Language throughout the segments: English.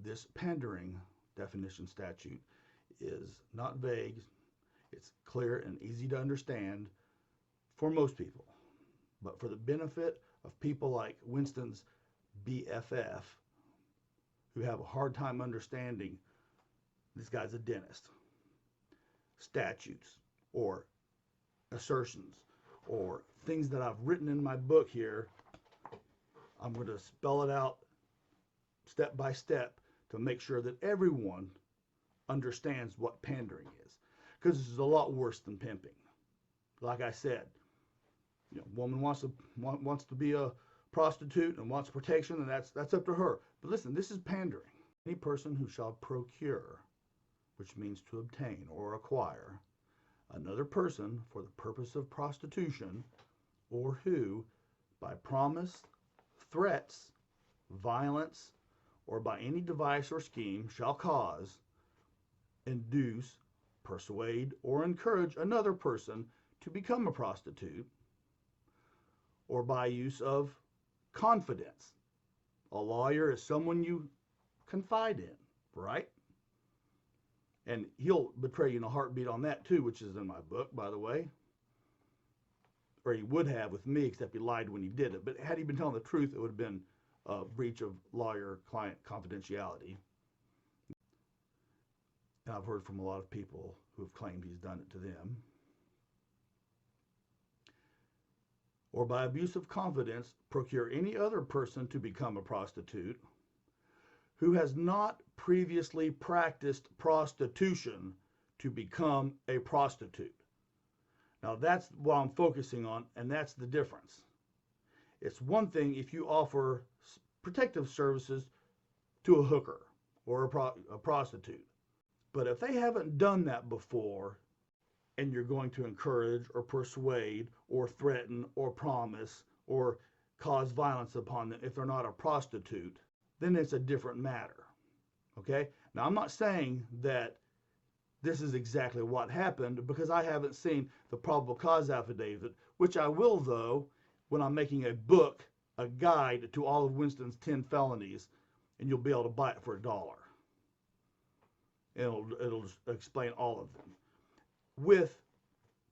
this pandering definition statute is not vague. It's clear and easy to understand for most people. But for the benefit of people like Winston's BFF, who have a hard time understanding this guy's a dentist, statutes or assertions or things that I've written in my book here, I'm going to spell it out step by step to make sure that everyone understands what pandering is. Because this is a lot worse than pimping. Like I said, woman wants to be a prostitute and wants protection, and that's up to her. But listen, this is pandering. Any person who shall procure, which means to obtain or acquire, another person for the purpose of prostitution, or who, by promise, threats, violence, or by any device or scheme, shall cause, induce, persuade, or encourage another person to become a prostitute, or by use of confidence. A lawyer is someone you confide in, right? And he'll betray you in a heartbeat on that too, which is in my book, by the way. Or he would have with me, except he lied when he did it. But had he been telling the truth, it would have been a breach of lawyer-client confidentiality. And I've heard from a lot of people who have claimed he's done it to them. Or by abuse of confidence, procure any other person to become a prostitute who has not previously practiced prostitution to become a prostitute. Now that's what I'm focusing on, and that's the difference. It's one thing if you offer protective services to a hooker or a prostitute. But if they haven't done that before, and you're going to encourage or persuade or threaten or promise or cause violence upon them if they're not a prostitute, then it's a different matter. Okay? Now, I'm not saying that this is exactly what happened, because I haven't seen the probable cause affidavit, which I will, though, when I'm making a book, a guide to all of Winston's 10 felonies, and you'll be able to buy it for $1. It'll explain all of them with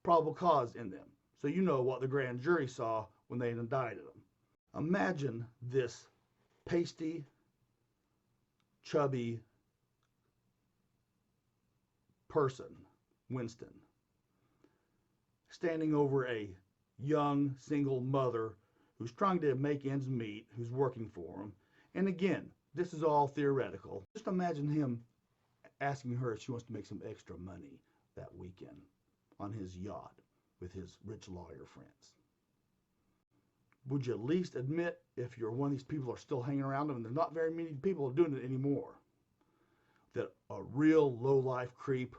probable cause in them, so you know what the grand jury saw when they indicted him. Imagine this pasty, chubby person, Winston, standing over a young single mother who's trying to make ends meet, who's working for him. And again, this is all theoretical. Just imagine him asking her if she wants to make some extra money that weekend on his yacht with his rich lawyer friends. Would you at least admit, if you're one of these people who are still hanging around him, and there's not very many people doing it anymore, that a real low-life creep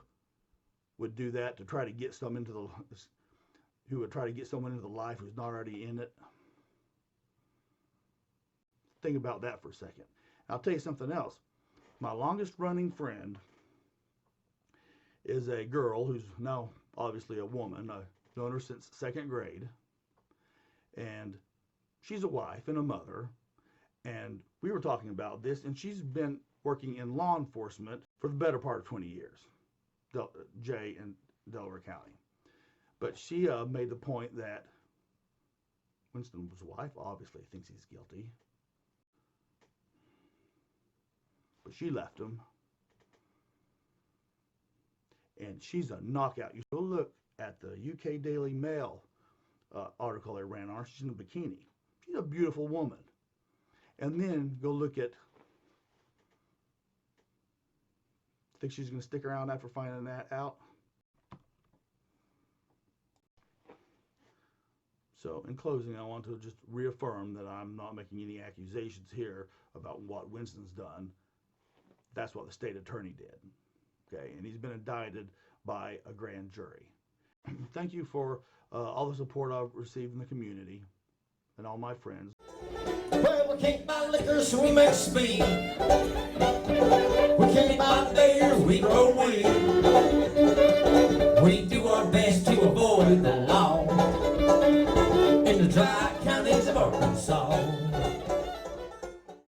would do that to try to get some into the, who would try to get someone into the life who's not already in it? Think about that for a second. I'll tell you something else. My longest running friend is a girl who's now obviously a woman. I've known her since 2nd grade. And she's a wife and a mother. And we were talking about this, and she's been working in law enforcement for the better part of 20 years, Jay in Delaware County. But she made the point that Winston's wife obviously thinks he's guilty. But she left him. And she's a knockout. You go look at the UK Daily Mail article I ran on her. She's in a bikini. She's a beautiful woman. And then go look at, think she's going to stick around after finding that out? So in closing, I want to just reaffirm that I'm not making any accusations here about what Winston's done. That's what the state attorney did. Okay, and he's been indicted by a grand jury. Thank you for all the support I've received in the community and all my friends. Well, we can't buy liquor, so we make speed. We can't buy beer, we grow weed. We do our best to avoid the law in the dry counties of Arkansas.